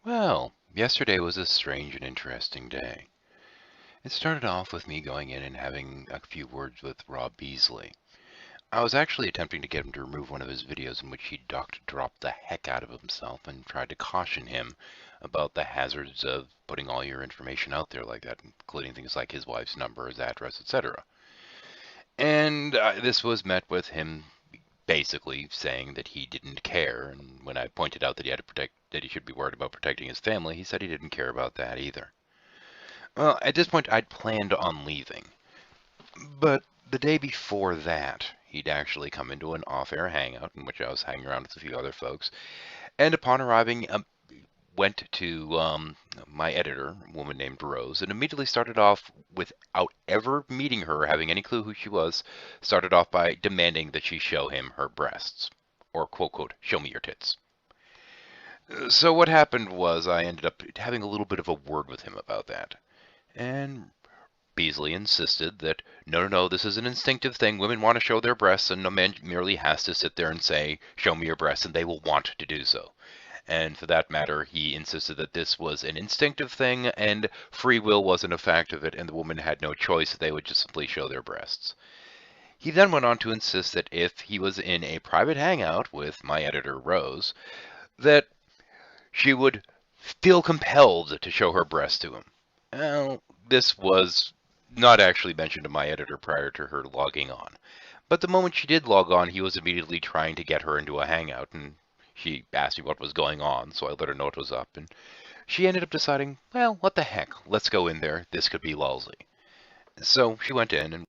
Well, yesterday was a strange and interesting day. It started off with me going in and having a few words with Rob Beasley. I was actually attempting to get him to remove one of his videos in which he dropped the heck out of himself and tried to caution him about the hazards of putting all your information out there like that, including things like his wife's number, his address, etc. And this was met with him basically saying that he didn't care, and when I pointed out that he should be worried about protecting his family, he said he didn't care about that either. Well, at this point, I'd planned on leaving, but the day before that, he'd actually come into an off-air hangout in which I was hanging around with a few other folks, and upon arriving, went to my editor, a woman named Rose, and immediately started off, without ever meeting her or having any clue who she was, started off by demanding that she show him her breasts, or quote, quote, show me your tits. So what happened was I ended up having a little bit of a word with him about that. And Beasley insisted that, no, this is an instinctive thing. Women want to show their breasts, and no man merely has to sit there and say, show me your breasts, and they will want to do so. And for that matter, he insisted that this was an instinctive thing, and free will wasn't a fact of it, and the woman had no choice. They would just simply show their breasts. He then went on to insist that if he was in a private hangout with my editor, Rose, that she would feel compelled to show her breasts to him. Well, this was not actually mentioned to my editor prior to her logging on. But the moment she did log on, he was immediately trying to get her into a hangout, and she asked me what was going on, so I let her know what was up, and she ended up deciding, well, what the heck, let's go in there, this could be lousy. So she went in and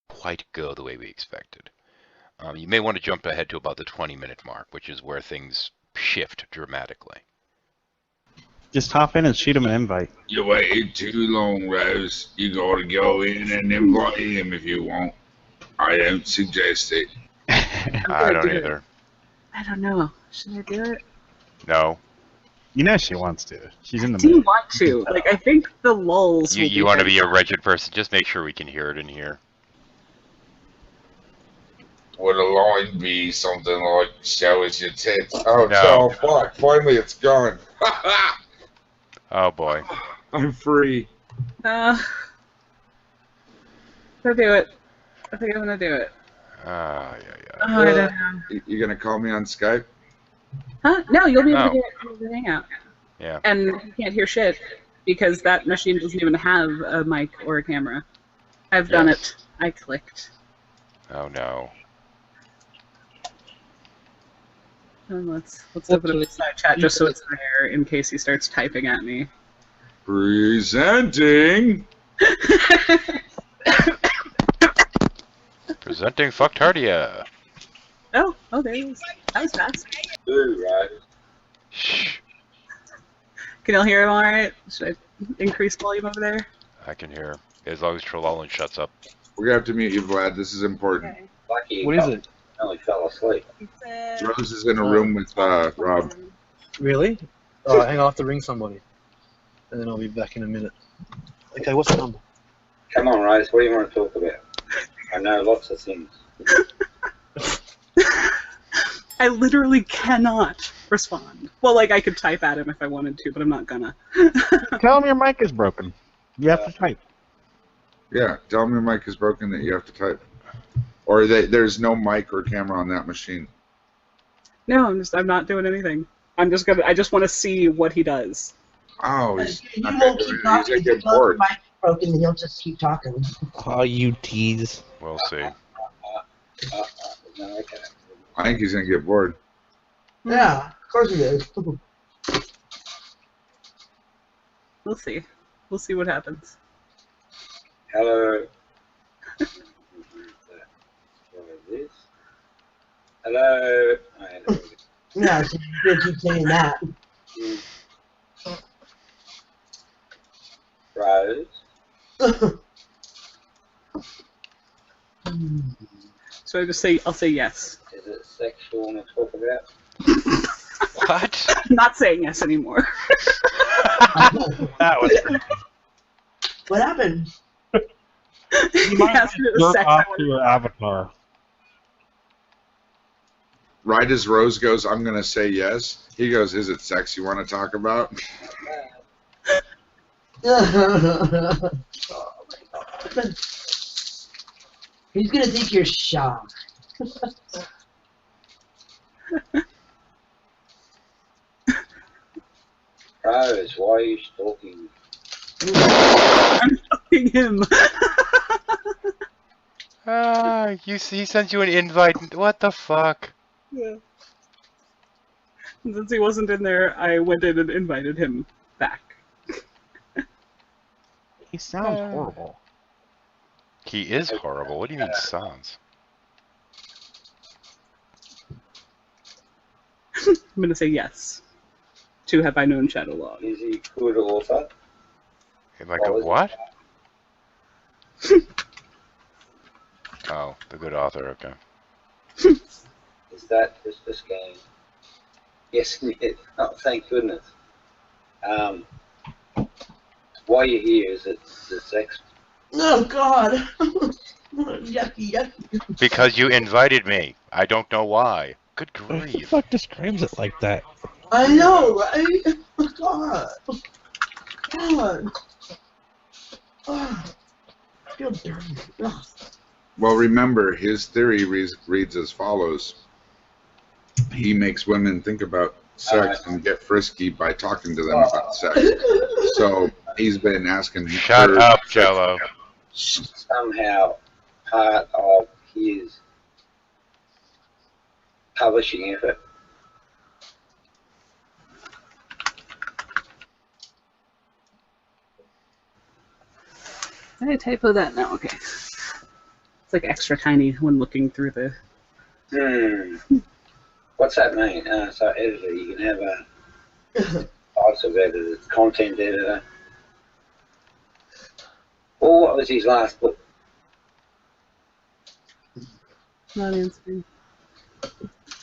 quite go the way we expected. You may want to jump ahead to about the 20-minute mark, which is where things shift dramatically. Just hop in and shoot him an invite. You waited too long, Rose. You gotta go in and invite him if you want. I don't suggest it. I don't either. I don't know. Should I do it? No. You know she wants to. She's in the I do mood. want to. Like, I think the lulls. You want to be a wretched person, just make sure we can hear it in here. Would a line be something like, show us your tits? Oh, No. fuck. Finally, it's gone. Oh boy. I'm free. I'll do it. I think I'm gonna do it. Yeah. Oh, I don't know. You gonna call me on Skype? Huh? No, you'll be able No. to get the hangout. Yeah. And you can't hear shit because that machine doesn't even have a mic or a camera. I've done it. I clicked. Oh no. Let's open up the side chat just so it's there in case he starts typing at me. Presenting. Presenting Fucktardia. Oh, there he is. That was fast. Right. Shh. Can y'all hear him all right? Should I increase volume over there? I can hear. As long as Trelawney shuts up. We're gonna have to mute you, Vlad. This is important. Okay. What is it? Only fell asleep. Rose is in a room with Rob. Really? Hang on, I have to ring somebody. And then I'll be back in a minute. Okay, what's the number? Come on, Rose, what do you want to talk about? I know lots of things. I literally cannot respond. Well, like, I could type at him if I wanted to, but I'm not gonna. Tell him your mic is broken. You have to type. Yeah, tell him your mic is broken that you have to type. Or there's no mic or camera on that machine. No, I'm not doing anything. I just want to see what he does. Oh, he's He won't keep talking. he's If get his bored. mic broken, he'll just keep talking. Oh, you tease. We'll see. No, okay. I think he's gonna get bored. Yeah, of course he is. We'll see. We'll see what happens. Hello. This. Hello. Yeah, so you keep saying that. Rose. So I'll say yes. Is it sex you want to talk about? What? I'm not saying yes anymore. That was pretty What happened? He asked me if it was jerk sex. off to your avatar. right as Rose goes, I'm going to say yes, he goes, is it sex you want to talk about? Oh my god. He's gonna think you're shocked. Rose, why are you stalking? I'm stalking him. He sent you an invite. What the fuck? Yeah. And since he wasn't in there, I went in and invited him back. He sounds horrible. He is horrible. What do you mean sounds? I'm gonna say yes to Have I Known Shadowlog. Is he good author? Like a what? Oh, the good author, okay. Is that just a scam? Yes, oh, thank goodness. Why are you here? Is it the sex? Oh god. Yucky, yucky. Because you invited me. I don't know why. Good Who the grief. fuck describes it like that? I know, right? God. God. Oh, I feel dirty. Ugh. Well, remember, his theory reads as follows. He makes women think about sex and get frisky by talking to them about sex. So he's been asking Shut her up, sex- Jello. Somehow part of his publishing effort. Did I typo that? No, okay. It's like extra tiny when looking through the... What's that mean? So editor, you can have types of editor, content editor. Well, what was his last book? Not answering.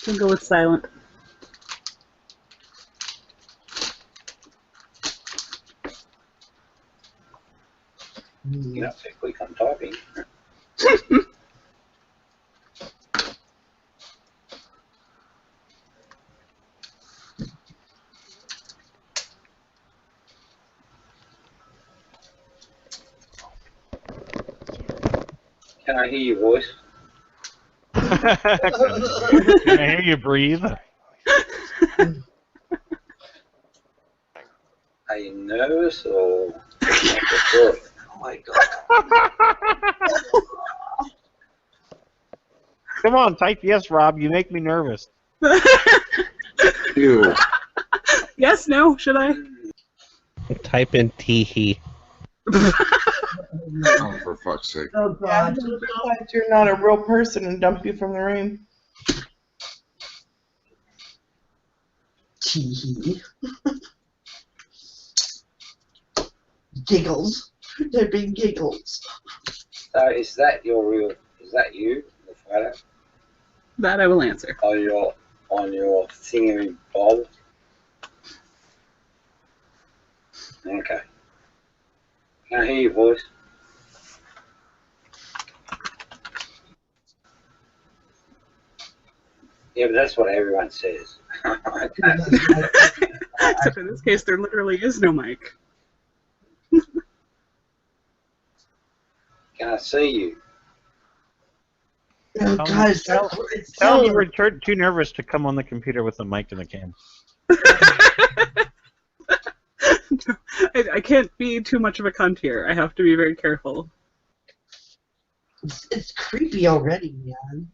Can go with silent. You're not so quick on typing. Can I hear your voice? Can I hear you breathe? Are you nervous or oh my god. Come on, type yes, Rob. You make me nervous. Ew. Yes, no, should I? Type in tee-hee. Oh, for fuck's sake. Oh Yeah, god. realize you're not a real person and dump you from the room. Tee. Giggles. They're big giggles. So is that your real? Is that you? The photo That I will answer. on your thingy bob? Okay. Can I hear your voice? Yeah, but that's what everyone says. Except in this case, there literally is no mic. Can I see you? Oh god, it's so, it's Tell so me we're too nervous to come on the computer with a mic and a cam. I can't be too much of a cunt here. I have to be very careful. it's creepy already, man.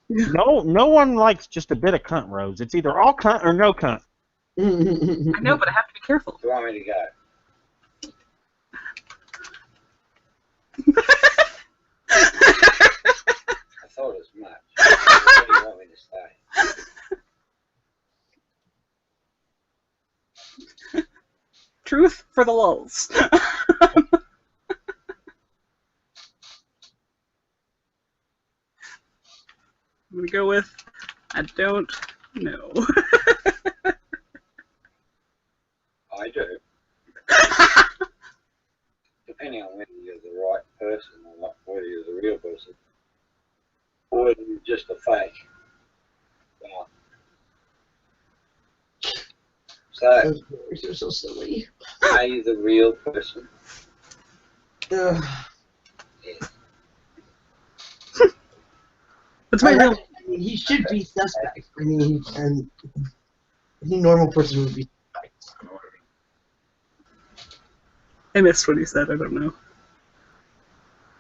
No one likes just a bit of cunt, Rose. It's either all cunt or no cunt. I know, but I have to be careful. Do you want me to go? I thought as much. Where do you want me to stay? Truth for the lulz. I'm gonna go with I don't know. I do. Depending on whether you're the right person or not, whether you're the real person, or whether you're just a fake. So, Those boys are so silly. are you the real person? Ugh. Yes. What's my real? I mean, he should be suspect. I mean, and any normal person would be suspect. I missed what he said. I don't know.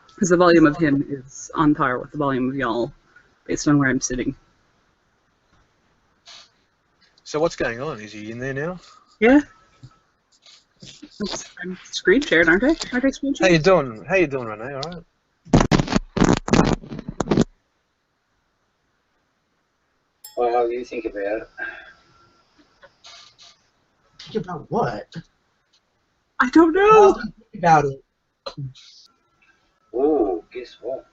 Because the volume of him is on par with the volume of y'all, based on where I'm sitting. So what's going on? Is he in there now? Yeah. I'm screen shared, aren't I? Aren't I screen How shared? you doing? How you doing, Renee? All right. Well, you think about it. Think about what? I don't How know. do you think about it? Oh, guess what?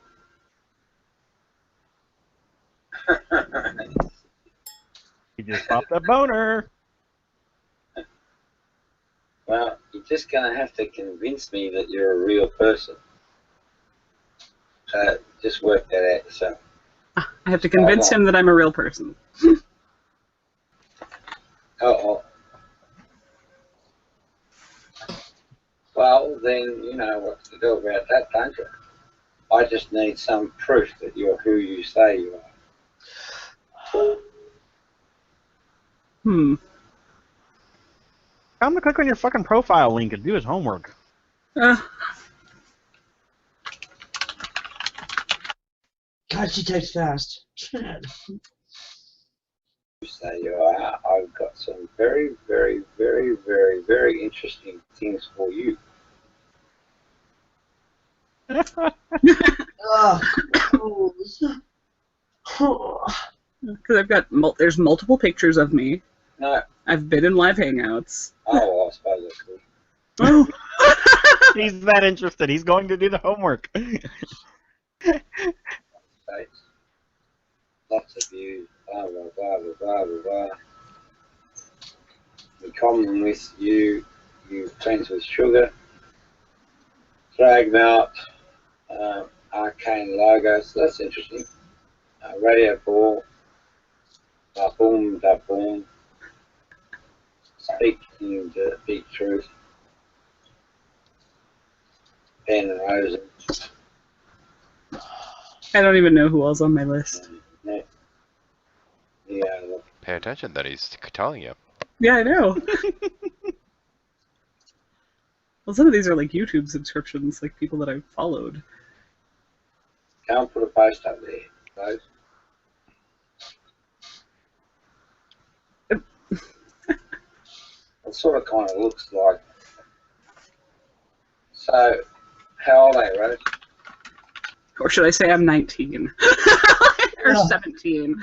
He just popped a boner. Well, you're just going to have to convince me that you're a real person. So just work that out yourself. I have to convince him that I'm a real person. Oh. Well, then you know what to do about that, don't you? I just need some proof that you're who you say you are. Hmm. Tell him to click on your fucking profile link and do his homework. God, she types fast. You say you are. I've got some very, very, very, very, very interesting things for you. Ugh. gross. Oh. Because I've got there's multiple pictures of me. No. I've been in live hangouts. Oh, I suppose I could. Oh. He's that interested. He's going to do the homework. States. Lots of views. Blah blah blah blah blah blah blah. In common with you, friends with sugar. Drag mount. Arcane logos. That's interesting. Radio ball. Da boom, da boom. Speaking the big truth. Ben Rosen. I don't even know who else on my list. Yeah, Pay attention that he's telling you. Yeah, I know. Well, some of these are like YouTube subscriptions, like people that I've followed. can't put a post up there, guys. It sort of kind of looks like. So, how old are you, Rose? Or should I say I'm 19? Or 17?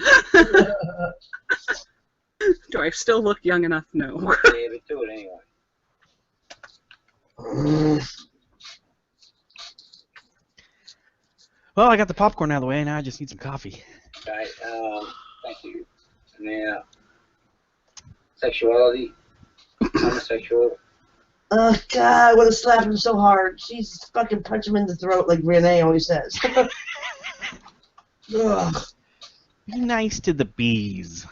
Do I still look young enough? No. Yeah, but do it anyway. Well, I got the popcorn out of the way, now I just need some coffee. Okay, thank you. Now, sexuality, homosexual. Oh God, I want to slap him so hard. She's fucking punch him in the throat like Renee always says. Ugh. Be nice to the bees.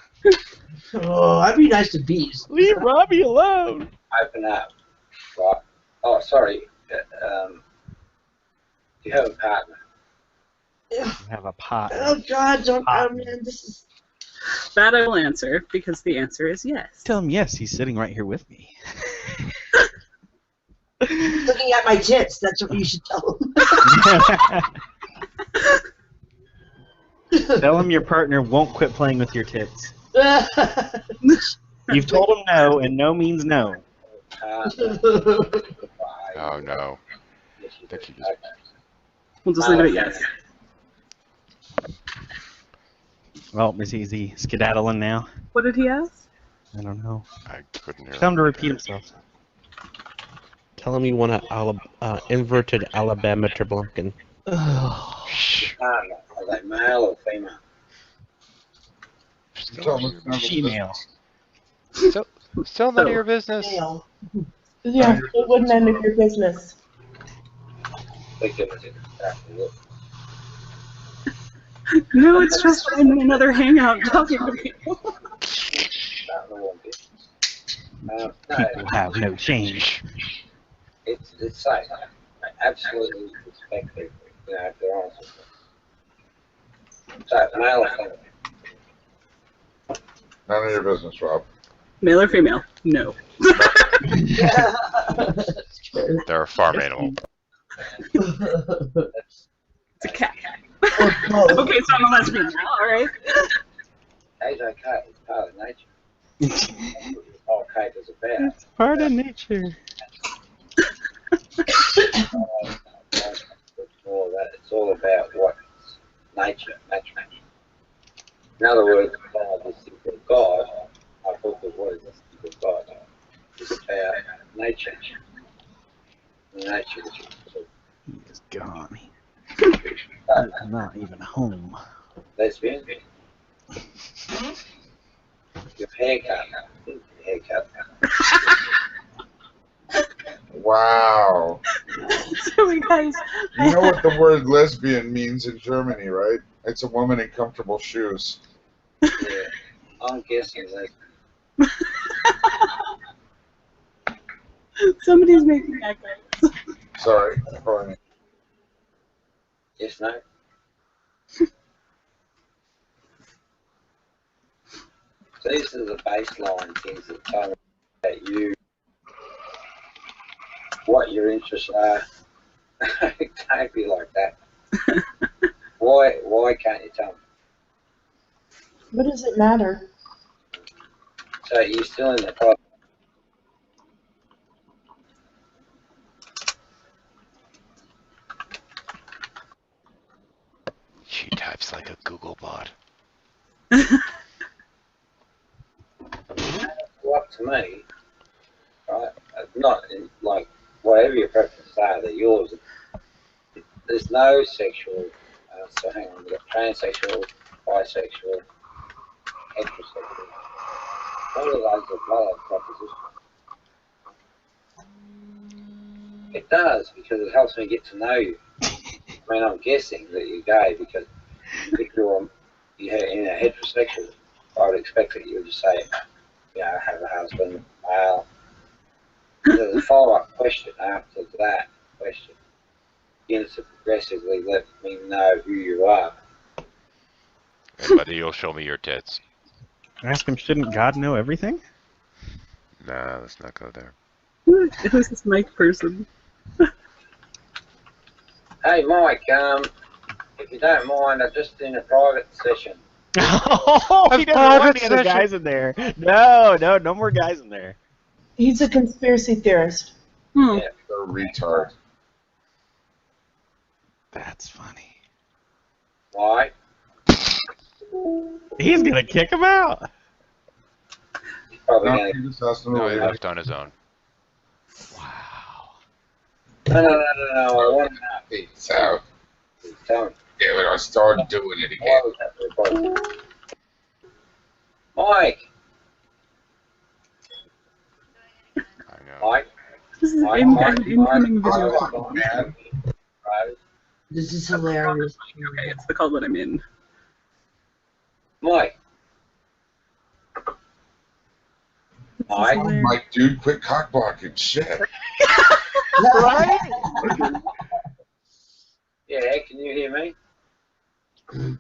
Oh, I'd be nice to bees. Leave Robbie alone. Open up. Right. Oh, sorry. You have a partner. Have a pot. Oh God, don't. Oh man, this is. That I will answer, because the answer is yes. Tell him yes, he's sitting right here with me. Looking at my tits. That's what you should tell him. Tell him your partner won't quit playing with your tits. You've told him no, and no means no. Oh no. Think you just... We'll just leave it at yes. Well, is he skedaddling now? What did he ask? I don't know. I couldn't hear Tell him to him. repeat himself. Tell him you want a inverted Alabama Treblinken. Partner. Are they male or female? Female. Still none of your business. Male. Yeah, it wouldn't end of your business. Think of it. No, it's just I'm in another hangout talking to people. No, People have no change. it's safe. I absolutely respect people, you know, if they're honest with me. So, male or female? None of your business, Rob. Male or female? No. They're a farm animal. It's a cat. Oh, Okay, so I'm a lesbian now, alright? It's okay, it's part of nature. All cake is about. It's part of nature. It's all that. It's all about what nature. In other words, the secret of God, I thought the word the secret of God is about nature. Nature. He is gone. He's not even home. Lesbian. Your haircut. Wow. Sorry, guys. You know what the word lesbian means in Germany, right? It's a woman in comfortable shoes. Yeah. I'm guessing that. Somebody's making echoes. Sorry. Pardon me. Yes, no? These are the baseline things that tell me about you, what your interests are. Don't be like that. Why can't you tell me? What does it matter? So you're still in the process. She types like a Google bot. Well, up to me, right? Not in, like whatever your preferences are, they're yours. There's no sexual. So hang on, we've got transsexual, bisexual, heterosexual. All of those are valid propositions. It does because it helps me get to know you. I mean, I'm guessing that you're gay because if you're in a heterosexual, I would expect that you would just say, you know, have a husband, male. There's a follow-up question after that question. Begin to progressively let me know who you are. Hey, buddy, you'll show me your tits. Ask him, shouldn't God know everything? Nah, let's not go there. Who's this Mike person? Hey, Mike, if you don't mind, I'm just in a private session. Oh, he doesn't want any other guys in there. No more guys in there. He's a conspiracy theorist. Hmm. Yeah. You're a retard. That's funny. Why? He's gonna kick him out. He's probably No, going he just has to No, know. he left on his own. Wow. to... No, I want to know. Hey, so, Tell me. yeah, when I started doing it Why again. was that recorded? Mike! I know. Mike? This is Mike, incoming video Mike, call. Rose. This is hilarious. Okay, it's the call that I'm in. Mike. This is Mike? hilarious. Like, dude, quit cock blocking. Shit. Right? Yeah, can you hear me? Good.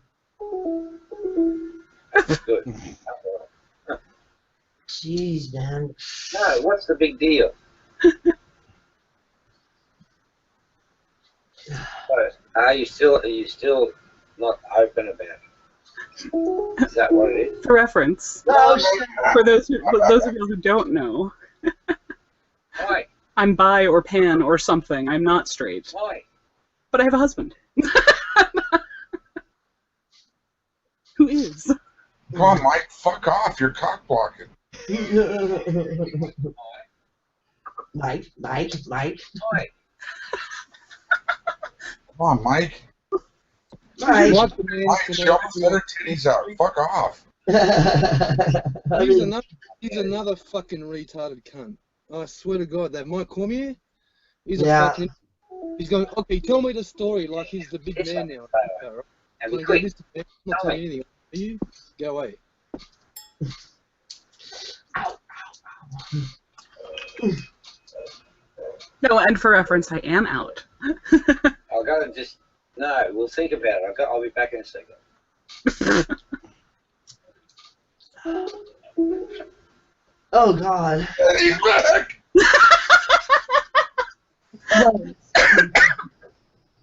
Jeez, man. No, what's the big deal? So, are you still not open about it? Is that what it is? For reference, No, for those of you who don't know, Mike, I'm bi or pan or something. I'm not straight, Mike. but I have a husband. Who is? Come on, Mike, fuck off. You're cock blocking. Mike. Mike. Come on, Mike. Mike. What the man Mike, can she almost let her titties out. Fuck off. He's another fucking retarded cunt. I swear to God, that Mike Cormier, he's a Yeah. fucking. He's going, okay, tell me the story like he's the big man now. And I'm be not quick. telling you anything. Are you? Go away. No, and for reference, I am out. I'll go and just... No, we'll think about it. I'll be back in a second. Oh God. And he's back!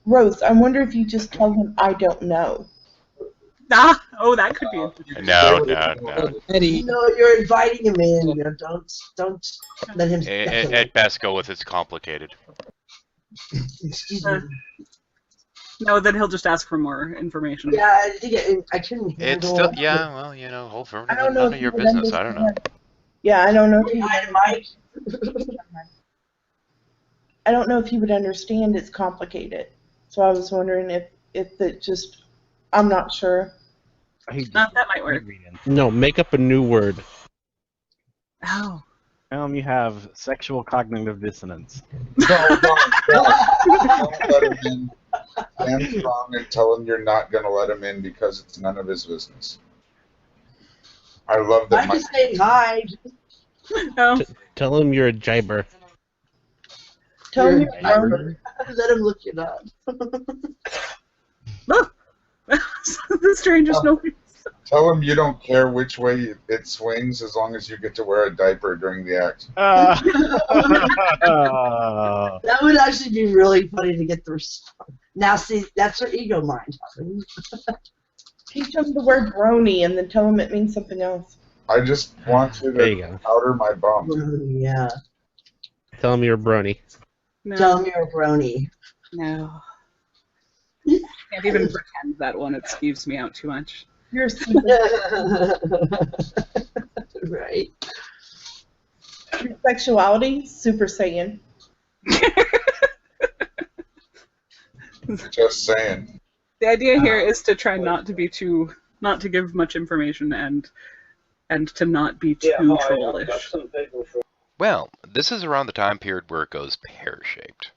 Rose, I wonder if you just tell him I don't know. Ah, oh, that could be interesting. No. You know, you're inviting him in. You know, don't let him. At best, go with it's complicated. Excuse me. No, then he'll just ask for more information. Yeah, I couldn't handle. It's still, yeah, well, you know, whole for I don't know none if of your you would business. I don't know. understand. Yeah, I don't know if you Hi, Mike. I don't know if he would understand it's complicated. So I was wondering if it just, I'm not sure. That might work. No, make up a new word. Oh. You have sexual cognitive dissonance. Don't let him in. Stand strong and tell him you're not going to let him in because it's none of his business. I love that I'm just saying hi. No. Tell him you're a jibber. Tell You're me, a jibber. Let him look it up. Look! The strangest noise. Tell him you don't care which way it swings as long as you get to wear a diaper during the act. That would actually be really funny to get through. Now, see, that's her ego mind. teach him the word brony and then tell him it means something else. I just want you There you to go. powder my bum. Yeah. Tell him you're a brony. No. Tell him you're a brony. No. Can't even pretend that one. It skeeves me out too much. You're super, Right. your sexuality, Super Saiyan. Just saying. The idea here is to try not to be too, not to give much information and to not be too trollish. Well, this is around the time period where it goes pear-shaped.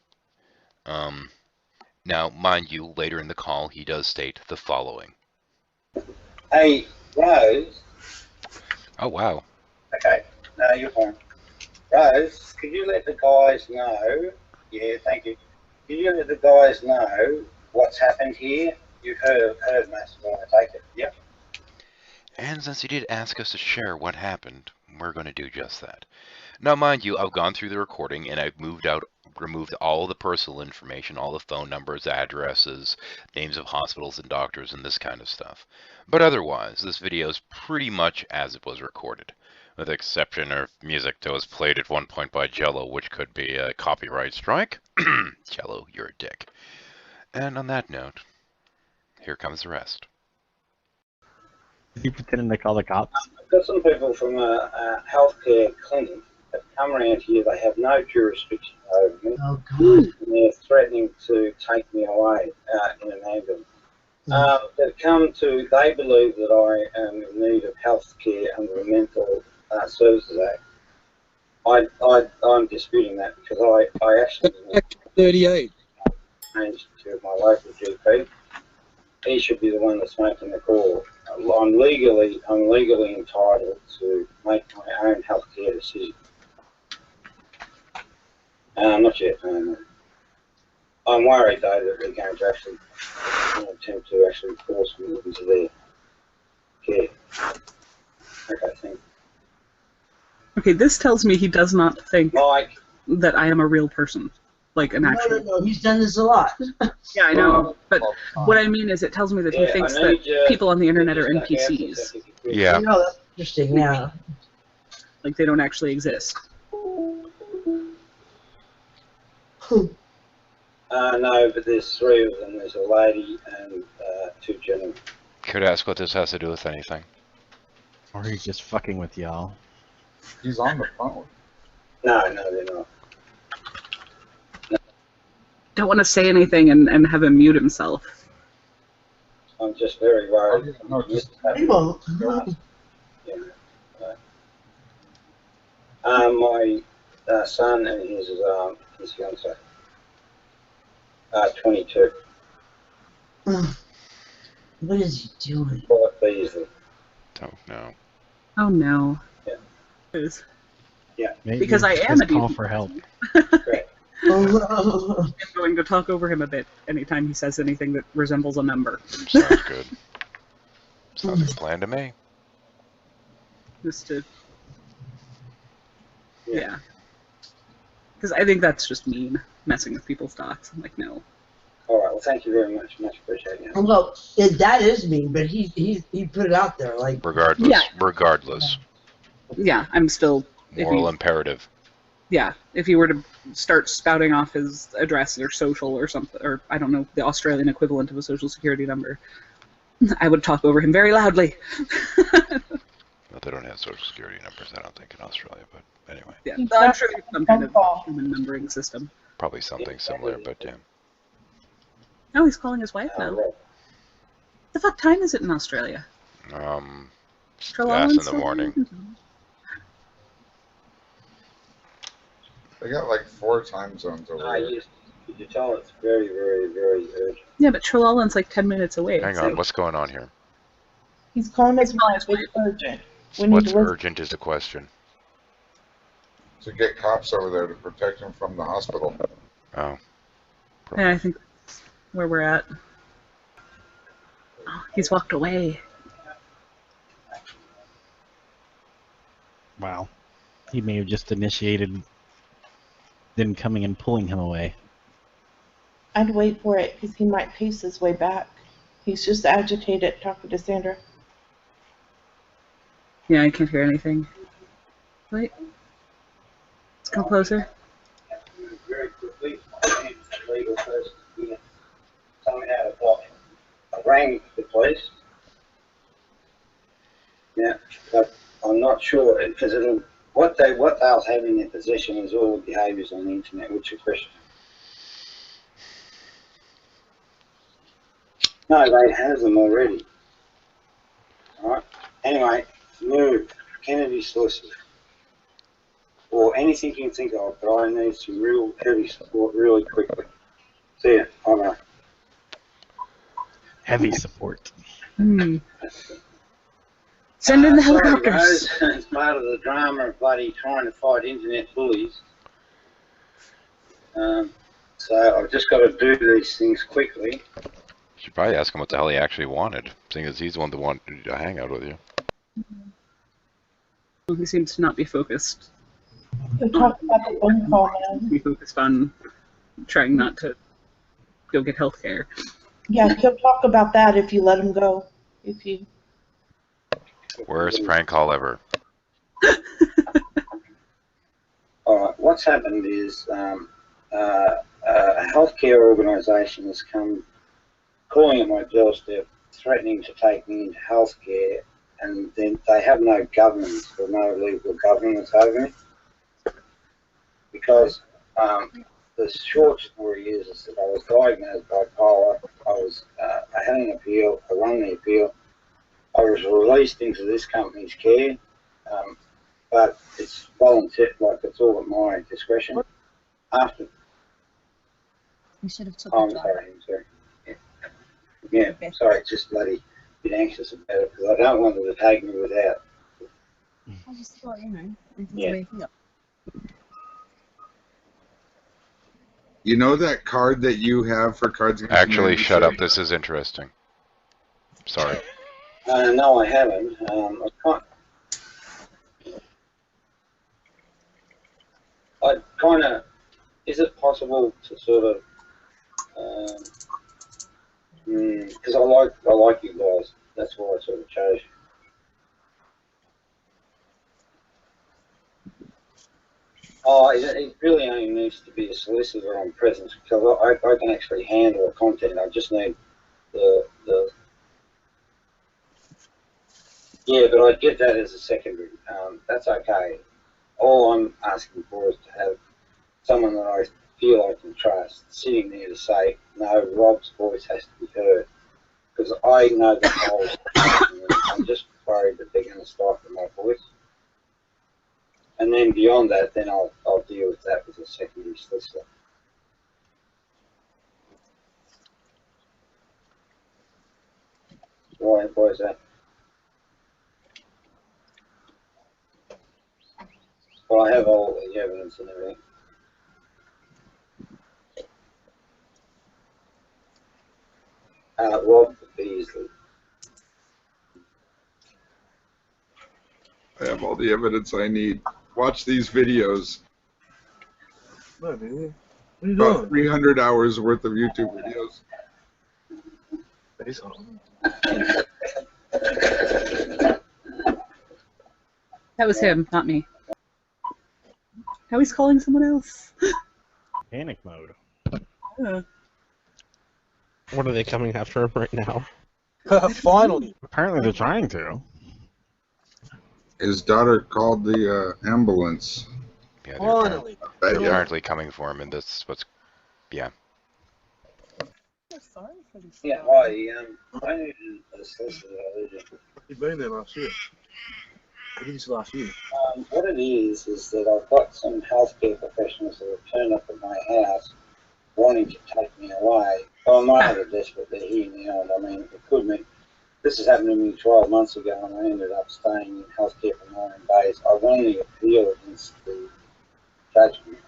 Now, mind you, later in the call, he does state the following. Hey, Rose. Oh, wow. Okay, no, you're fine. Rose, could you let the guys know? Yeah, thank you. Could you let the guys know what's happened here? You've heard most of it, I take it. Yep. And since he did ask us to share what happened, we're going to do just that. Now, mind you, I've gone through the recording and I've removed all the personal information, all the phone numbers, addresses, names of hospitals and doctors, and this kind of stuff. But otherwise, this video is pretty much as it was recorded, with the exception of music that was played at one point by Jello, which could be a copyright strike. Jello, you're a dick. And on that note, here comes the rest. You pretending to call the cops? I've got some people from a healthcare clinic that come around here. They have no jurisdiction over me. Oh, God. And they're threatening to take me away in an ambulance. They've come to, they believe that I am in need of health care under the Mental Services Act. I'm disputing that because I actually 38. changed to my local GP. He should be the one that's making the call. I'm legally entitled to make my own healthcare decision. Not yet. I'm worried though that they're going to actually attempt to actually force me into their care. Okay, thank you. Okay, this tells me he does not think Mike. that I am a real person, like an actual. No. He's done this a lot. Yeah, I know. But what I mean is, it tells me that he thinks that people on the internet are NPCs, Yeah. No, that's interesting. Yeah. like they don't actually exist. No, but there's three of them. There's a lady and two gentlemen. Could ask what this has to do with anything. Or he's just fucking with y'all. He's on the phone. No, they're not. Don't want to say anything and have him mute himself. I'm just very worried. No, just He won't. Yeah. My son and his fiance. 22. What is he doing? Quite Beasley. Don't know. Oh no. Yeah. Is- Maybe Because I am his a call decent for help. Correct. I'm going to talk over him a bit anytime he says anything that resembles a member. Sounds good. Sounds like a plan to me. Just to... Yeah. Because I think that's just mean, messing with people's thoughts. I'm like, no. All right. Well, thank you very much. Much appreciated. Well, that is mean, but he put it out there like. Regardless. Yeah. Regardless. Yeah, I'm still... Moral imperative. Yeah, if you were to start spouting off his address or social or something, or I don't know, the Australian equivalent of a social security number, I would talk over him very loudly. Well, they don't have social security numbers, I don't think, in Australia, but anyway. Yeah, I'm sure there's some kind of human numbering system. Probably something similar, but yeah. Oh, he's calling his wife now. The fuck time is it in Australia? Yes, in the morning. They got like 4 time zones over there. Yes. Could you tell it's very, very, very urgent? Yeah, but Trelawn's like 10 minutes away. Hang on, what's going on here? He's calling his wife. It's urgent. We need What's to listen. urgent is the question. To get cops over there to protect him from the hospital. Oh. Yeah, I think that's where we're at. Oh, he's walked away. Wow. He may have just initiated them coming and pulling him away. I'd wait for it because he might pace his way back. He's just agitated talking to Sandra. Yeah, I can't hear anything. Wait. Let's come closer. Very quickly, legal person here. Tell me how to block him. I rang the police. Yeah, but I'm not sure because it'll what they'll have in their possession is all the behaviours on the internet, which are questionable. No, they have them already. Alright. Anyway, move. Kennedy solicitor. Or anything you can think of, but I need some real heavy support really quickly. See ya. Bye-bye. Heavy support. Hmm. Send in the helicopters. Sorry, it's part of the drama of bloody trying to fight internet bullies. So I've just got to do these things quickly. You should probably ask him what the hell he actually wanted, seeing as he's the one that wanted to hang out with you. Well, he seems to not be focused. He'll talk about the phone call, man. Be focused on trying not to go get health care. Yeah, he'll talk about that if you let him go. If you. Worst prank call ever. Alright, what's happened is a healthcare organisation has come calling at my doorstep, threatening to take me into healthcare, and then they have no governance or no legal governance over me. Because the short story is that I was diagnosed bipolar, I had an appeal, I won the appeal, I was released into this company's care, but it's voluntary, like it's all at my discretion. After, We should have took I'm the sorry, yeah, Okay. sorry, it's just bloody bit anxious about it because I don't want them to take me without. I just thought, everything's Yeah. waking up. You know that card that you have for Cards Against Actually, Humanity? shut up. This is interesting. Sorry. No, I haven't. I kind of. Is it possible to sort of? Because I like you guys. That's why I sort of chose you. Oh, it really only needs to be a solicitor on presence because I can actually handle the content. I just need the. Yeah, but I'd get that as a secondary. That's okay. All I'm asking for is to have someone that I feel I can trust sitting there to say, no, Rob's voice has to be heard. Because I know the whole situation, and I'm just worried that they're going to stifle my voice. And then beyond that, then I'll deal with that with a secondary solicitor. Why is that? Well, I have all the evidence and everything. Rob Beasley. I have all the evidence I need. Watch these videos. No, man. What are you About doing? 300 hours worth of YouTube videos. Face on. That was him, not me. Now he's calling someone else. Panic mode. What are they coming after him right now? Finally. Apparently they're trying to. His daughter called the ambulance. Yeah, they're Finally. apparently coming for him, and that's what's. Yeah. Yeah, I needed a solicitor. You've been there last year. It is last year. What it is that I've got some healthcare professionals that have turned up at my house wanting to take me away. Well, I'm not desperate. They're here now, and I mean, it could mean this has happened to me 12 months ago, and I ended up staying in healthcare for 9 days. I wanted to appeal against the judgment.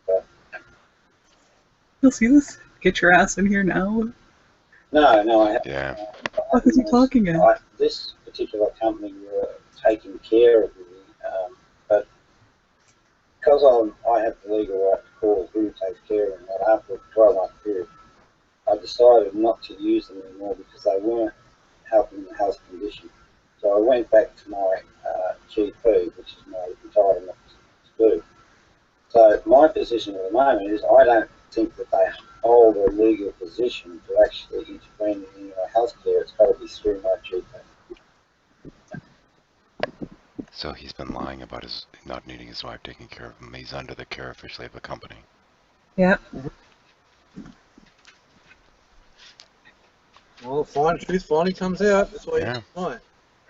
But You'll see this? Get your ass in here now. no, I haven't. Yeah. What is he talking about? This particular company were taking care of me, but because I have the legal right to call who takes care of me, after a 12-month period, I decided not to use them anymore because they weren't helping the health condition. So I went back to my GP, which is my entitlement to do. So my position at the moment is I don't think that they hold a legal position to actually intervene in your healthcare. It's got to be through my GP. So he's been lying about his not needing his wife taking care of him. He's under the care officially of the company. Yep. Well, the truth finally comes out. That's why Yeah. you know.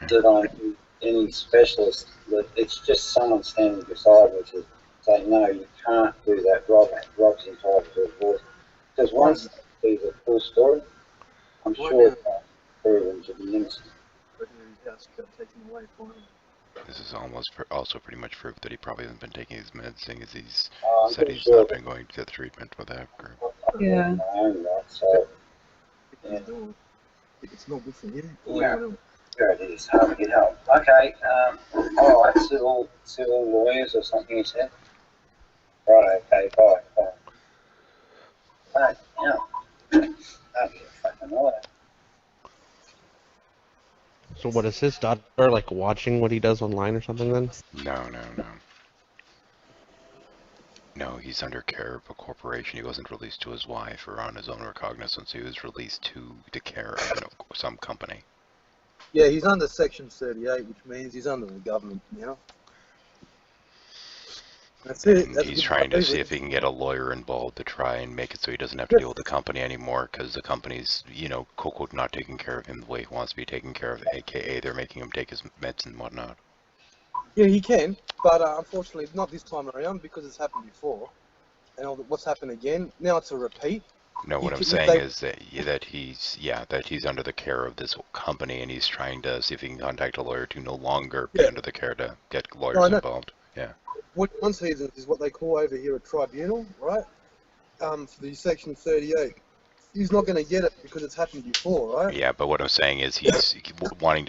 That I'm any specialist, that it's just someone standing beside me to say, no, you can't do that, Rob's entitled to a divorce. Because once they see the full story, I'm sure it's proven to be innocent. This is almost also pretty much proof that he probably hasn't been taking his meds, seeing as he's I'm said pretty he's sure not been going to get treatment for that group. Yeah. My own right, so yeah. It's not good for him. Yeah. There it is. Hard to get help. Okay. All right. Civil lawyers or something you said. Right. Okay. Bye. But yeah. That'd be a fucking lawyer. So what is his daughter like watching what he does online or something then? No. No, he's under care of a corporation. He wasn't released to his wife or on his own recognizance. He was released to the care of some company. Yeah, he's under Section 38, which means he's under the government now. That's it. And That's he's trying to see if he can get a lawyer involved to try and make it so he doesn't have to deal with the company anymore, because the company's, quote, not taking care of him the way he wants to be taken care of, aka they're making him take his meds and whatnot. Yeah, he can, but unfortunately not this time around because it's happened before. And what's happened again, now it's a repeat. No, what I'm saying is that he's under the care of this company, and he's trying to see if he can contact a lawyer to no longer be under the care to get lawyers involved. Yeah. What one season is what they call over here a tribunal, right? For the Section 38. He's not going to get it because it's happened before, right? Yeah, but what I'm saying is he's trying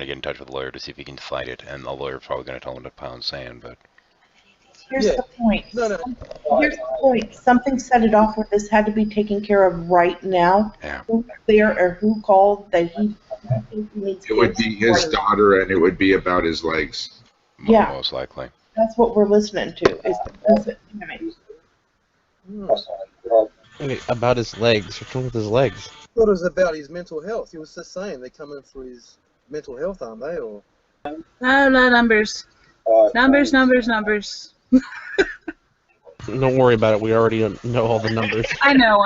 to get in touch with a lawyer to see if he can fight it, and the lawyer's probably going to tell him to pound sand, but... Here's the point. No. Here's the point. Something set it off where this had to be taken care of right now. Yeah. Who's there or who called that he needs It would be his daughter, and it would be about his legs. Yeah. Most likely. That's what we're listening to. Wait, about his legs. What's wrong with his legs? I thought it was about his mental health. He was just saying they're coming for his mental health, aren't they? Or No, numbers. Numbers. Don't worry about it. We already know all the numbers. I know.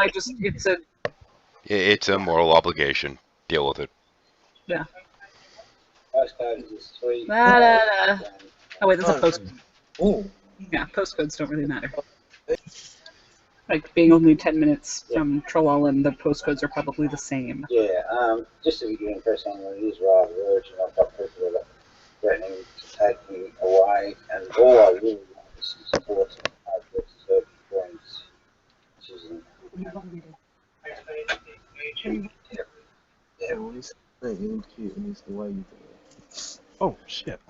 It's a moral obligation. Deal with it. Yeah. Postcode is 3. Oh wait, that's a postcode. Oh. Yeah, postcodes don't really matter. Like being only 10 minutes from Trelawney, the postcodes are probably the same. Yeah. Just to give you an impression, it is rather urgent. I've got people that are threatening to take me away, and all I really want is some sports and hard work to serve points. Oh shit.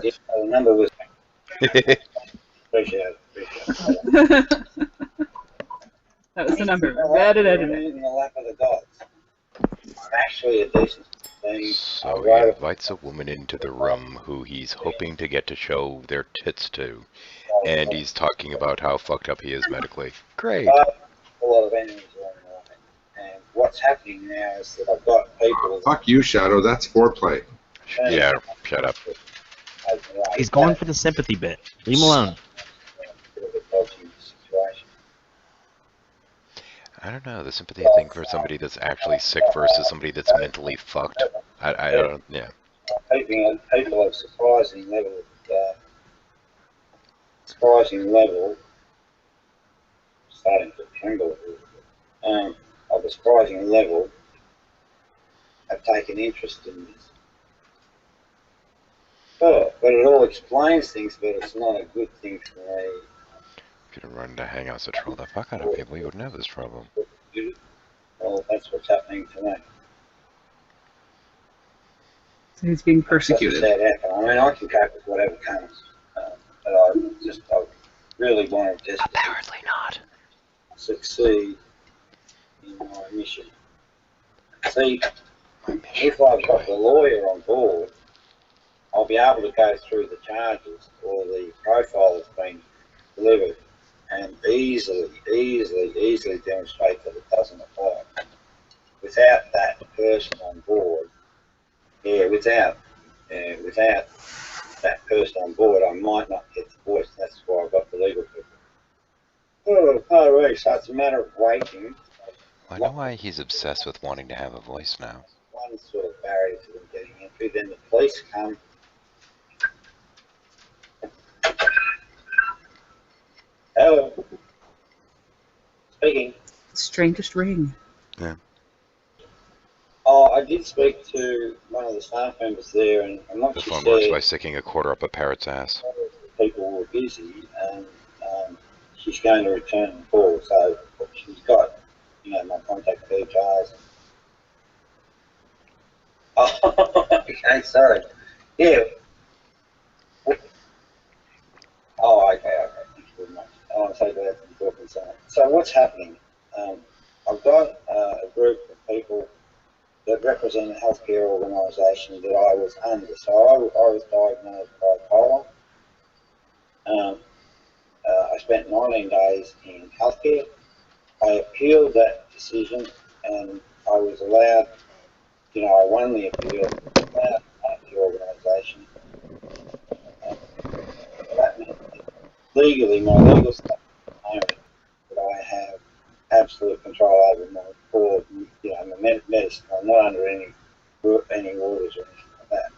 If the number was appreciate it. That was the number. In the lap of the gods. I'm actually a decent thing. So he invites a woman into the room who he's hoping to get to show their tits to, and he's talking about how fucked up he is medically. Great. A lot of enemies along the way. And what's happening now is that I've got people... Fuck you, Shadow. That's foreplay. Yeah, shut up. He's going for the sympathy bit. Leave him alone. I don't know, the sympathy thing for somebody that's actually sick versus somebody that's mentally fucked. I don't, yeah. People of surprising level, starting to tremble, of a surprising level, have taken interest in this. Oh, but it all explains things, but it's not a good thing for me. If you didn't run into hangouts to troll the fuck out of people, you wouldn't have this problem. Well, that's what's happening to me. So he's being persecuted. I mean, I can cope with whatever comes, but I really want to just apparently not succeed in my mission. See, if I've got the lawyer on board, I'll be able to go through the charges or the profile that's been delivered and easily demonstrate that it doesn't apply. Without that person on board, without that person on board, I might not get the voice. That's why I've got the legal people. Oh, so it's a matter of waiting. I know why he's obsessed with wanting to have a voice now. One sort of barrier to them getting into, then the police come. Hello. Speaking. Strangest ring. Yeah. Oh, I did speak to one of the staff members there, and what The she phone said, works by sticking a quarter up a parrot's ass. people were busy, and she's going to return the call, so she's got, my contact details. Oh, okay, sorry. Yeah. Oh, okay. Thank you very much. I want to say that before concern. So what's happening? I've got a group of people that represent a healthcare organisation that I was under. So I was diagnosed bipolar. I spent 19 days in healthcare. I appealed that decision, and I was allowed, I won the appeal, allowed the organisation. That meant legally, my legal status at the moment, that I have absolute control over my core, my medicine. I'm not under any orders or anything like that.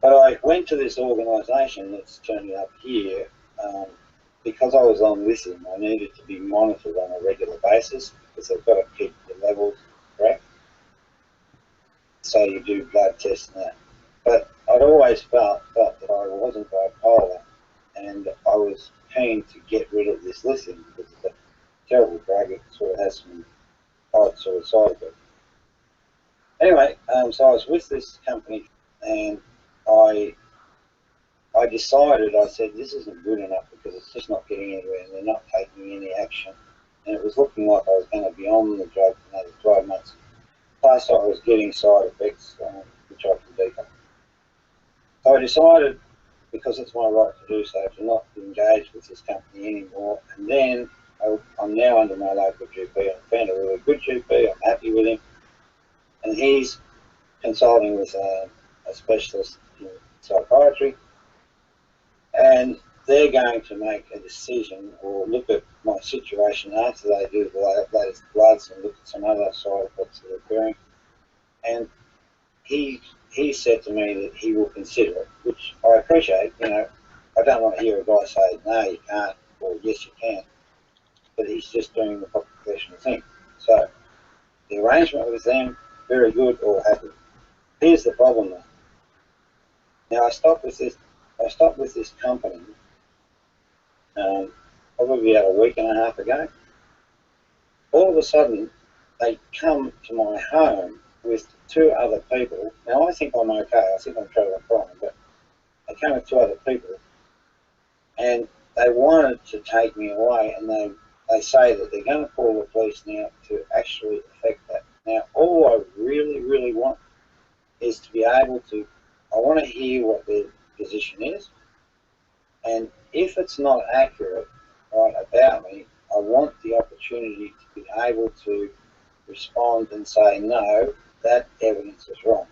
But I went to this organisation that's turning up here because I was on lithium. I needed to be monitored on a regular basis because they've got to keep the levels correct. So you do blood tests and that. But I'd always felt that I wasn't bipolar, and I was keen to get rid of this lithium because it's a terrible drug. It sort of has some odd sort of side effects. Anyway, so I was with this company, and I decided, I said, this isn't good enough because it's just not getting anywhere and they're not taking any action. And it was looking like I was going to be on the drug for another 12 months. Plus I was getting side effects, which I can detail. So I decided, because it's my right to do so, to not engage with this company anymore. And then I'm now under my local GP. I found a really good GP. I'm happy with him. And he's consulting with a specialist in psychiatry. And they're going to make a decision or look at my situation after they do the latest bloods and look at some other side effects that are occurring. And he said to me that he will consider it, which I appreciate. I don't want to hear a guy say, no, you can't, or yes, you can. But he's just doing the proper professional thing. So the arrangement with them, very good, all happy. Here's the problem though. Now I stopped with this company probably about a week and a half ago. All of a sudden, they come to my home with 2 other people. Now I think I'm okay. I think I'm traveling fine, but they came with 2 other people, and they wanted to take me away, and they say that they're going to call the police now to actually affect that. Now, all I really, really want is to be able to, I want to hear what their position is, and if it's not accurate, right, about me, I want the opportunity to be able to respond and say, no, that evidence is wrong.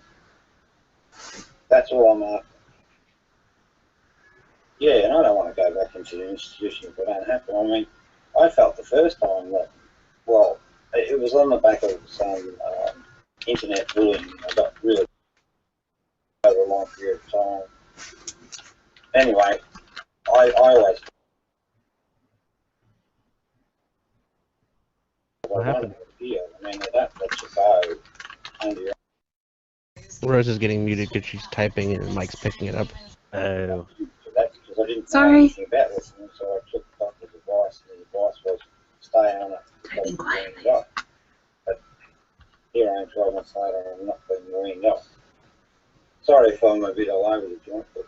That's all I'm after. Yeah, and I don't want to go back into the institution if I don't have to. I mean, I felt the first time that, well, it was on the back of some internet bullying. I got really over a long period of time. Anyway, I always What happened? I mean, they don't let you go under your Rose is getting muted because she's typing and Mike's picking it up. Oh. That's because I didn't know Sorry. anything about this, and so I took the doctor's advice, and the advice was stay on it. Typing quietly. But here I am 12 months later, and I'm not being weaned off. Sorry if I'm a bit all over the joint, but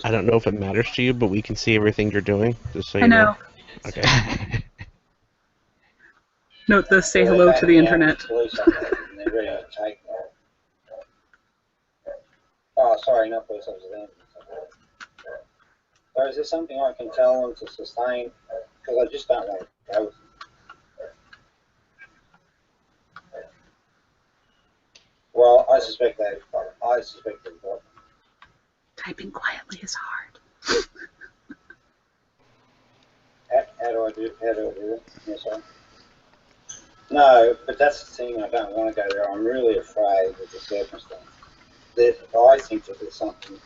I don't know if it matters to you, but we can see everything you're doing, just so you I know. Okay. Note the say hello to the internet. Police officers, and they're ready to take me. Oh, sorry, not police officers. So is there something I can tell them to sustain? Because I just don't want to go with them. Well, I suspect they've got it. I suspect they've got it. Typing quietly is hard. How do I do it? Yes, sir. No, but that's the thing. I don't want to go there. I'm really afraid of the circumstance. I think that there's something.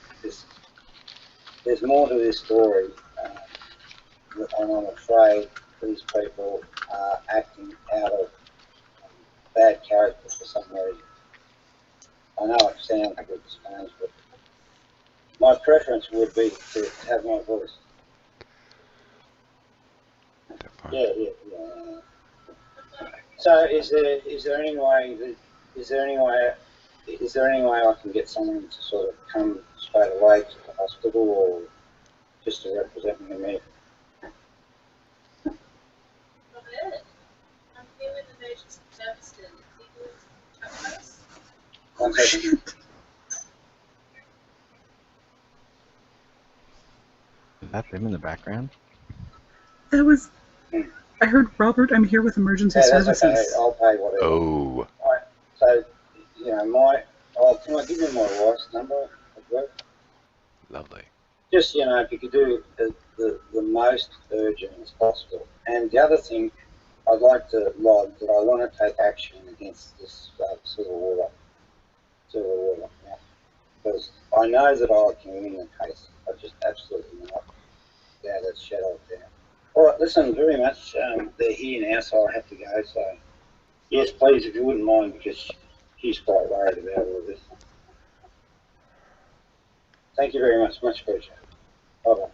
There's more to this story, and I'm afraid these people are acting out of bad character for some reason. I know it sounds a bit strange, but my preference would be to have my voice. Yeah. So, is there any way I can get someone to sort of come straight away to the hospital, or just to represent me immediately? One second. Is that them in the background? That was. I heard Robert. I'm here with emergency services. Okay. I'll pay whatever. Oh. Alright. So, you know, can I give you my wife's number at work? Lovely. Just, you know, if you could do the most urgent as possible. And the other thing, I'd like to log that I want to take action against this civil war. Yeah. Because I know that I can win the case. I just absolutely not doubt a shadow of doubt. All right, listen, very much. They're here now, so I have to go. So, yes, please, if you wouldn't mind, because she's quite worried about all of this. Thank you very much. Much appreciated. Bye-bye.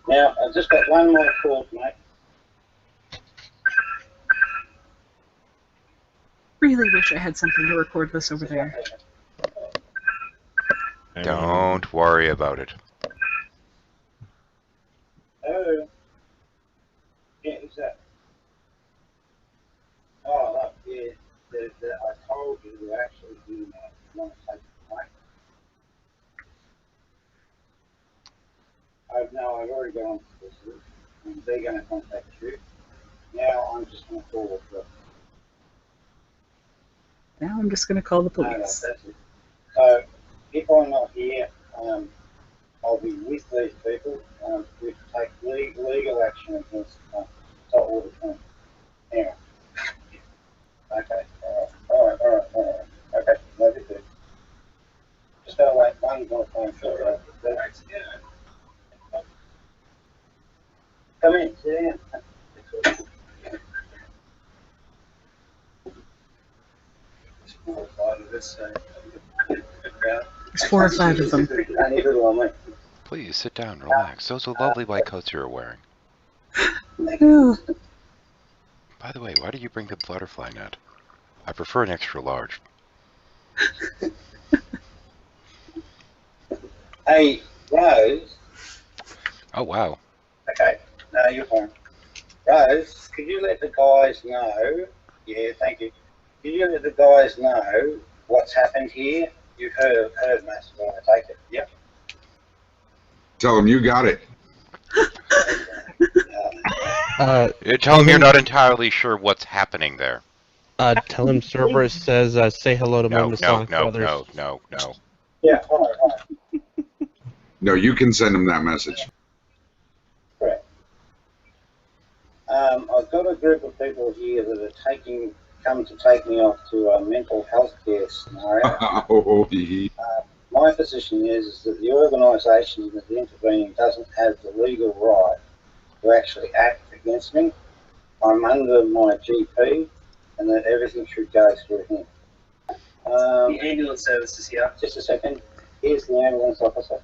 Now, I've just got one more call to make. Really wish I had something to record this over there. Don't worry about it. Oh. Yeah, who's that? Oh, look, yeah. I told you to actually do that. You want to take the mic. I've already gone to this, and they're going to contact you. Now I'm just going to call the. Now I'm just going to call the No, police. that's it. So, if I'm not here, I'll be with these people. We take legal action against all the time. Anyway. Okay. All right. Okay. No big deal. Just gotta wait one more time for it. Come in. Sit down. This There's 4 or 5 of them. Please sit down, relax. Those are lovely white coats you're wearing. Ooh. By the way, why did you bring the butterfly net? I prefer an extra large. Hey, Rose. Oh, wow. Okay, no, you're fine. Rose, could you let the guys know? Yeah, thank you. Could you let the guys know what's happened here? You've heard most of it, I take it. Yep. Tell them you got it. Tell him you're not entirely sure what's happening there. Tell him Cerberus says, say hello to No, Mama no, Sonic no, Brothers. no, no, no. Yeah, all right. No, you can send them that message. Correct. I've got a group of people here that are come to take me off to a mental health care scenario. My position is that the organisation that's intervening doesn't have the legal right to actually act against me. I'm under my GP, and that everything should go through him. The ambulance service is here. Just a second. Here's the ambulance officer.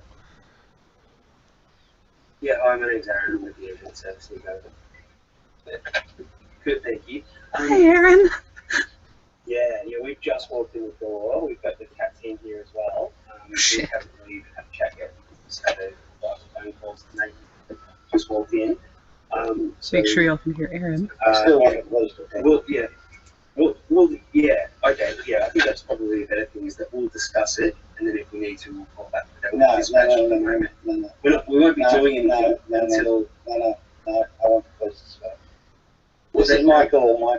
Yeah, hi, my name's Aaron. I'm with the ambulance service. Good, thank you. Hi, Aaron. Yeah, we've just walked in the door. We've got the cat team here as well. We haven't really had a chat yet. Just had a lot of phone calls tonight. Just walked in. So Make sure y'all can hear Aaron. Well, yeah. Well, yeah, okay, yeah, I think that's probably a better thing, is that we'll discuss it, and then if we need to, we'll call back. No, we won't be doing anything until... No, I want the police to speak. This is Michael. Well,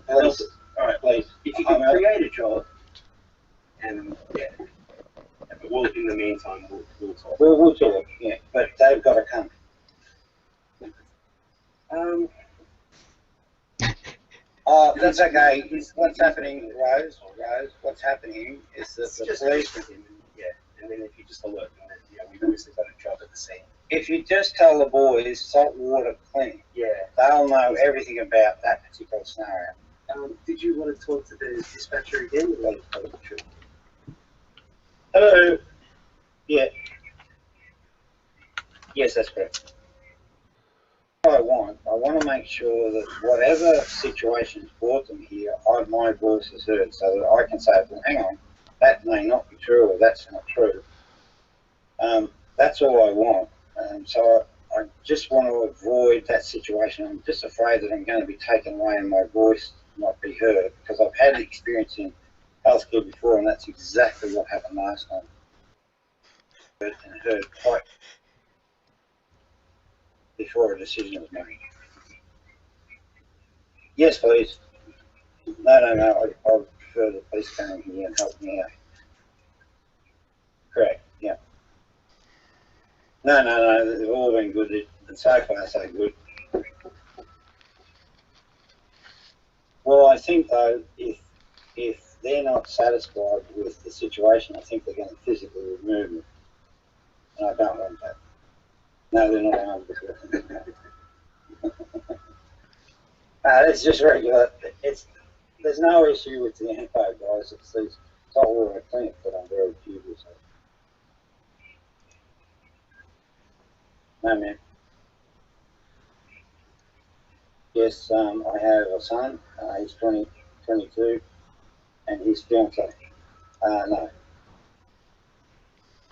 please, all right, please. If you can create a job, and, yeah, but we'll, in the meantime, we'll talk. We'll talk, yeah, but they've got to come. That's okay. What's happening, Rose? What's happening is that the police... Yeah, and then if you just alert them that, we've obviously got a job at the scene. If you just tell the boys saltwater clinic, yeah, they'll know everything about that particular scenario. Did you want to talk to the dispatcher again? Hello? Yeah. Yes, that's correct. I want to make sure that whatever situation's brought them here, my voice is heard, so that I can say, well, hang on, that may not be true, or that's not true. That's all I want. So I just want to avoid that situation. I'm just afraid that I'm going to be taken away and my voice not be heard, because I've had experience in healthcare before, and that's exactly what happened last time. And heard quite before a decision was made. Yes, please. No, I prefer the police coming here and help me out. Correct, yeah. No, they've all been good, and so far so good. Well, I think though, if they're not satisfied with the situation, I think they're going to physically remove me, and I don't want that. No, they're not armed with weapons. It's just regular. There's no issue with the info, guys. It's these saltwater clinics that I'm very dubious of. No, man. Yes, I have a son. He's 22, and his fiance. No.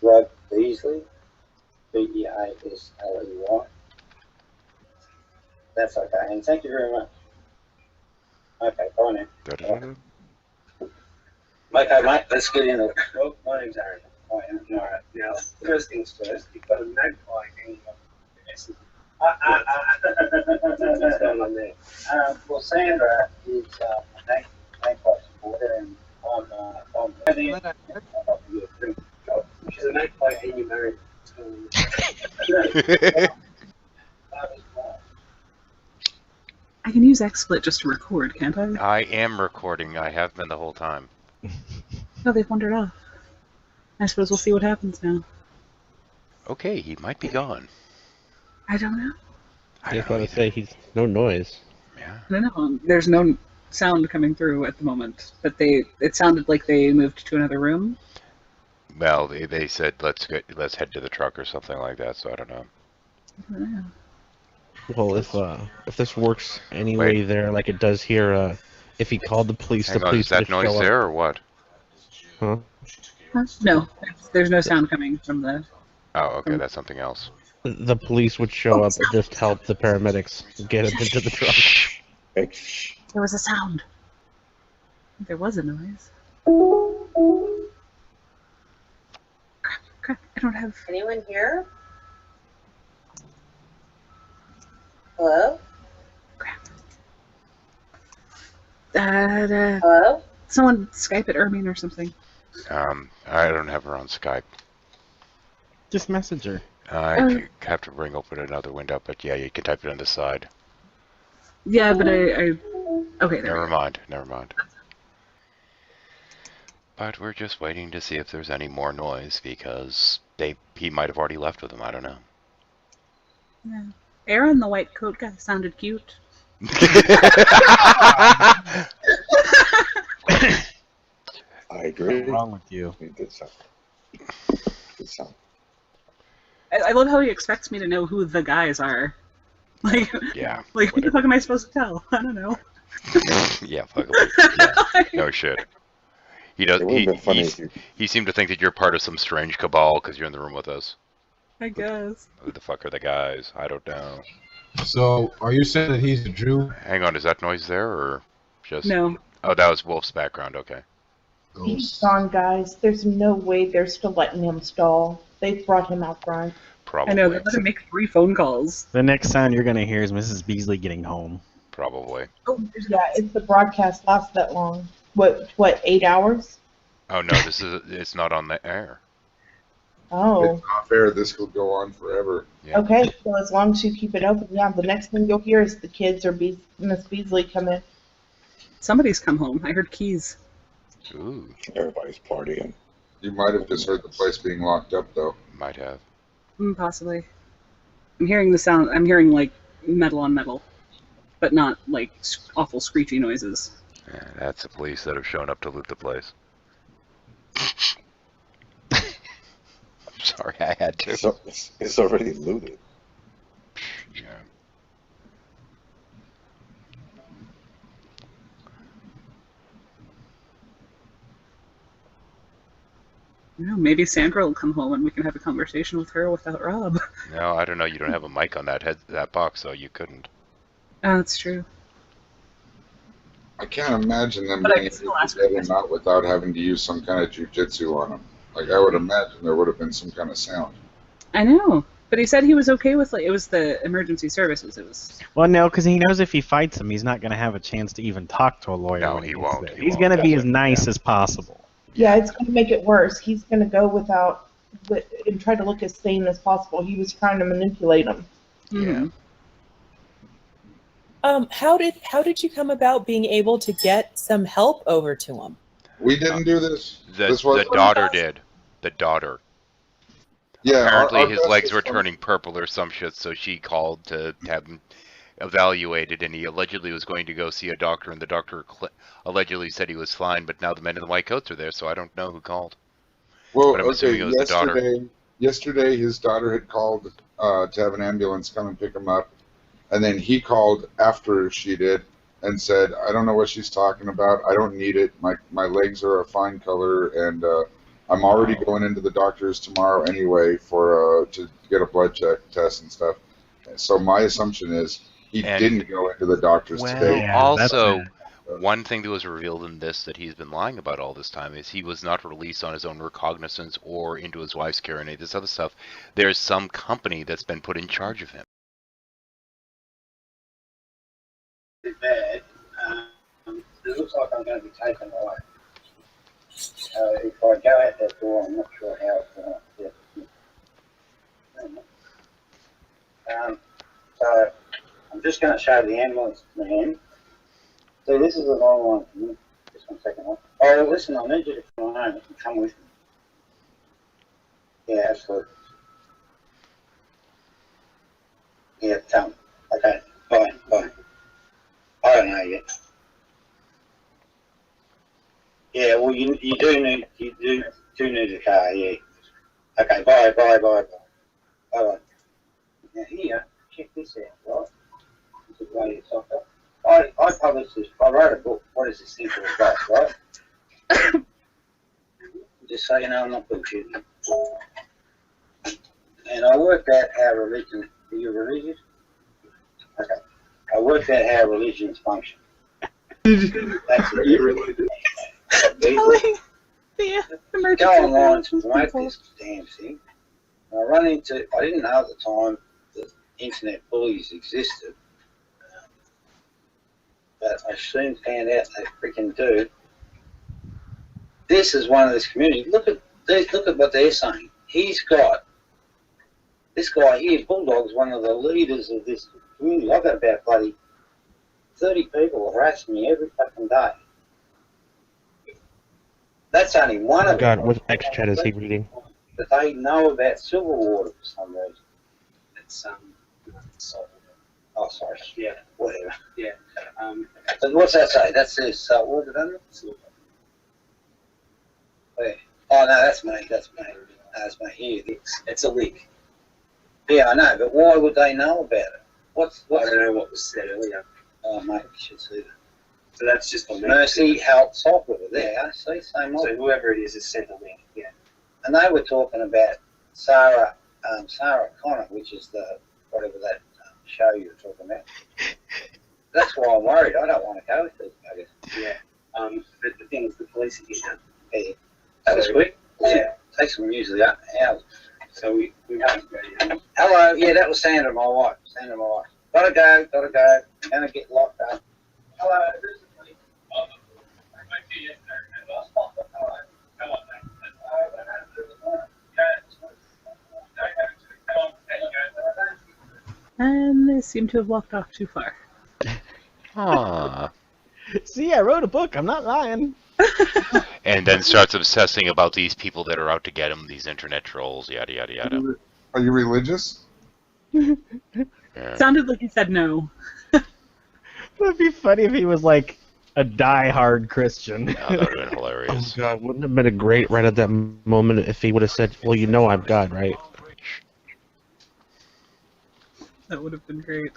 Rob Beasley. Beasley. That's okay, and thank you very much. Okay, bye now. Okay, mate, let's get into it. Well, my name's Aaron. All right. Now, first things first, you've got a magpie hanging up your message. What's going on there? Well, Sandra is a magpie supporter, and she's a magpie and you're married. I can use XSplit just to record, can't I? I am recording. I have been the whole time. Oh, they've wandered off. I suppose we'll see what happens now. Okay, he might be gone. I don't know. I was going to say, he's no noise. Yeah. I don't know. There's no sound coming through at the moment, but it sounded like they moved to another room. Well, they said let's head to the truck or something like that. So I don't know. Yeah. Well, if this works anyway there, like it does here, if he called the police, Hang the on, police is that would noise show there up. or what? Huh? No, there's no sound coming from the. Oh, okay, that's something else. The police would show up and just help the paramedics get him into the truck. There was a sound. There was a noise. Crap, I don't have. Anyone here? Hello? Hello? Someone Skype at Ermine or something. I don't have her on Skype. Just message her. I have to open another window, but yeah, you can type it on the side. Yeah, but I okay, there Never mind. But we're just waiting to see if there's any more noise, because he might have already left with them, I don't know. Yeah. Aaron, the white coat guy, sounded cute. I agree. What's wrong with you? Good sound. I love how he expects me to know who the guys are. Like, yeah. Like, what the fuck am I supposed to tell? I don't know. Yeah, fuck him. Yeah, no shit. He does. He seemed to think that you're part of some strange cabal because you're in the room with us. I guess. Who the fuck are the guys? I don't know. So, are you saying that he's a Jew? Hang on, is that noise there or just? No. Oh, that was Wolf's background. Okay. He's gone, guys. There's no way they're still letting him stall. They brought him out front. Probably. I know, they let him make 3 phone calls. The next sound you're going to hear is Mrs. Beasley getting home. Probably. Oh, yeah, if the broadcast lasts that long. What, 8 hours? Oh no, it's not on the air. Oh. It's not fair. This could go on forever. Yeah. Okay, so as long as you keep it open, yeah, the next thing you'll hear is the kids or Miss Beasley come in. Somebody's come home. I heard keys. Ooh. Everybody's partying. You might have just heard the place being locked up, though. Might have. Possibly. I'm hearing the sound. I'm hearing, like, metal on metal. But not, like, awful screechy noises. Yeah, that's the police that have shown up to loot the place. Sorry, I had to. So, it's already looted. Yeah. You know, maybe Sandra will come home and we can have a conversation with her without Rob. No, I don't know. You don't have a mic on that box, so you couldn't. Oh, that's true. I can't imagine them But I being can able still ask to get him out without having to use some kind of jujitsu on him. Like, I would imagine there would have been some kind of sound. I know. But he said he was okay with, like, it was the emergency services. It was. Well, no, because he knows if he fights him, he's not going to have a chance to even talk to a lawyer. No, when he gets won't. there. He He's won't. going to be as nice as possible. Yeah, it's going to make it worse. He's going to go without, and try to look as sane as possible. He was trying to manipulate him. Mm-hmm. Yeah. How did you come about being able to get some help over to him? We didn't do this. The daughter did. The daughter. Yeah. Apparently his best legs were response- turning purple or some shit, so she called to have him evaluated, and he allegedly was going to go see a doctor, and the doctor allegedly said he was fine, but now the men in the white coats are there, so I don't know who called. Well, But I'm assuming it was the daughter. Yesterday, his daughter had called to have an ambulance come and pick him up, and then he called after she did and said, "I don't know what she's talking about. I don't need it. My legs are a fine color, and I'm already going into the doctor's tomorrow anyway for to get a blood check test and stuff." So my assumption is he didn't go into the doctor's today. Yeah, Also, one thing that was revealed in this that he's been lying about all this time is he was not released on his own recognizance or into his wife's care or any of this other stuff. There's some company that's been put in charge of him. Bad. It looks like I'm going to be taken away. If I go out that door, I'm not sure how it's going to get. So I'm just going to show the ambulance man. So this is a long one for me. Just 1 second. Oh, listen, I need you to come home and come with me. Yeah, absolutely. Yeah, come. Okay, fine. I don't know yet. Yeah, well, you do need a car. Yeah. Okay. Bye. Now here, check this out, right? This is why it's off. I published this. I wrote a book. What is this thing for advice, right? Just so you know, I'm not bullshitting. And I worked out how religion. Are you religious? Okay. I worked out how religions function. That's it. Go online to promote this damn thing. And I didn't know at the time that internet bullies existed. But I soon found out they freaking do. This is one of this community. Look at what they're saying. This guy here, Bulldog's one of the leaders of this community. I've got about bloody 30 people harassing me every fucking day. That's only one of them. God, what X chat is he reading? But they know about Silverwater for some reason. It's oh, sorry. Yeah. Whatever. Yeah. But what's that say? That says Saltwater, doesn't it? Where? Oh no, that's me. That's me. That's me. Here. It's a leak. Yeah, I know, but why would they know about it? I don't know what was said earlier. Oh, mate, you should see that. So that's just a link. Mercy Health Software. There, see, same one. So whoever it is sent a link. Yeah. And they were talking about Sarah Connor, which is the whatever that show you were talking about. That's why I'm worried. I don't want to go with these buggers. Yeah. But the thing is, the police are here. Yeah. That was quick. Yeah. Takes them usually hours. So we won't go. Hello. Yeah, that was Sandra, my wife. Gotta go. Gonna get locked up. Hello. And they seem to have walked off too far. Huh. See, I wrote a book. I'm not lying. And then starts obsessing about these people that are out to get him, these internet trolls, yada yada yada. Are you religious? Yeah. Sounded like he said no. That'd be funny if he was like a die-hard Christian. No, that would have been hilarious. Oh God, wouldn't it have been a great right at that moment if he would have said, "Well, you know I'm God, right?" That would have been great.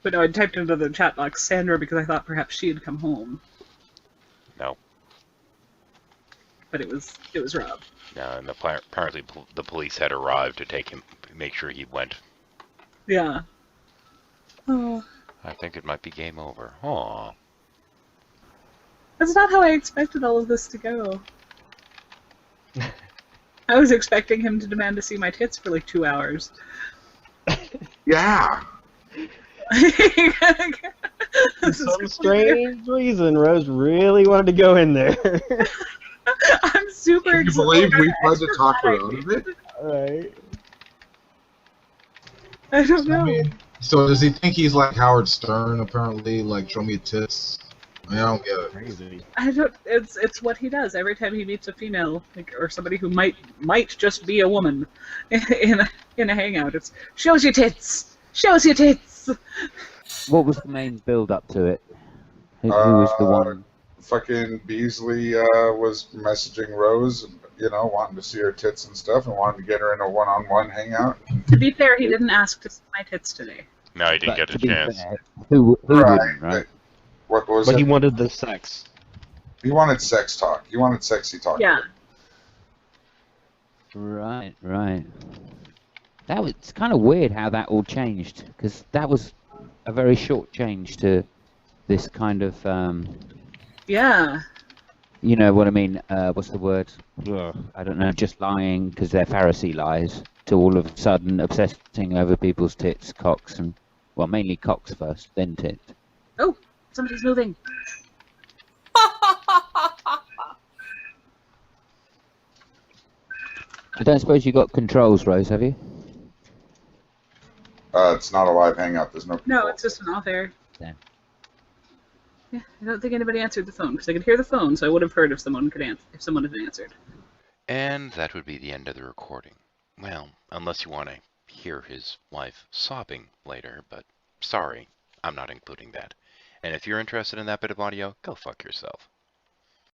But no, I typed into the chat box Sandra because I thought perhaps she had come home. No. But it was Rob. No, and apparently the police had arrived to take him, make sure he went. Yeah. Oh. I think it might be game over. Aw. That's not how I expected all of this to go. I was expecting him to demand to see my tits for like 2 hours. Yeah. For some strange reason, Rose really wanted to go in there. I'm super Can you excited. believe we tried to talk her out of it? Alright. I don't know. So does he think he's like Howard Stern? Apparently, like show me tits. I don't get it. Crazy. I don't. It's what he does every time he meets a female, like, or somebody who might just be a woman, in a hangout. It's shows your tits. Shows your tits. What was the main build up to it? Who was the one? Fucking Beasley was messaging Rose, wanting to see her tits and stuff, and wanted to get her in a one-on-one hangout. To be fair, he didn't ask to see my tits today. No, he didn't get a chance. Fair, who wouldn't, right? What was But it? he wanted the sex. He wanted sex talk. He wanted sexy talk. Yeah. Right. It's kind of weird how that all changed, because that was a very short change to this kind of, Yeah. you know what I mean, what's the word? Ugh, I don't know, just lying because they're Pharisee lies, to all of a sudden obsessing over people's tits, cocks, and, well, mainly cocks first, then tits. Oh, somebody's moving. I don't suppose you got controls, Rose, have you? It's not a live hangout. There's no. No, it's just an off-air. Damn. Yeah, I don't think anybody answered the phone because I could hear the phone, so I would have heard if someone had answered. And that would be the end of the recording. Well, unless you want to hear his wife sobbing later, but sorry, I'm not including that. And if you're interested in that bit of audio, go fuck yourself.